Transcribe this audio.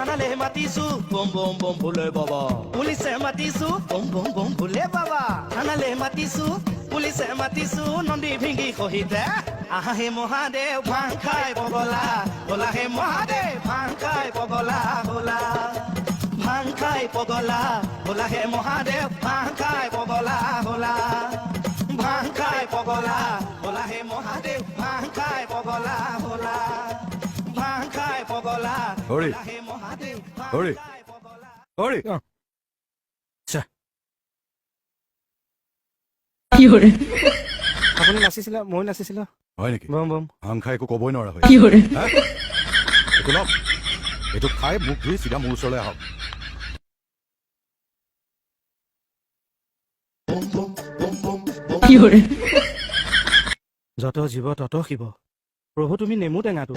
থানালে মাতিছো বম বম বম ভোলে বাবা পুলিচে মাতিছো বম বম বম ভোলে বাবা থানালে মাতিছো পুলিচে মাতিছো নন্দী ভিঙ্গি সহিতে আহা হে মহাদেৱ ভাং খাই পগলা বলা হে মহাদেৱ ভাং খাই পগলা বলা ভাং খাই পগলা বলা হে মহাদেৱ ভাং খাই পগলা বলা ভাং খাই পগলা বলা হে মহাদেৱ ভাং খাই পগলা বলা ভাং খাই পগলা হৰি হে মহাদেৱ হৰি হৰি আপুনি নাচিছিলে মই নাচিছিলো হয় নেকি বম বম ভাং খাই একো ক'বই নোৱাৰা হয় একো লওক এইটো খাই মুখ ধুই চিধা মোৰ ওচৰলৈ আহক যত জীৱ তত শিৱ প্ৰভু তুমি নেমু টেঙাটো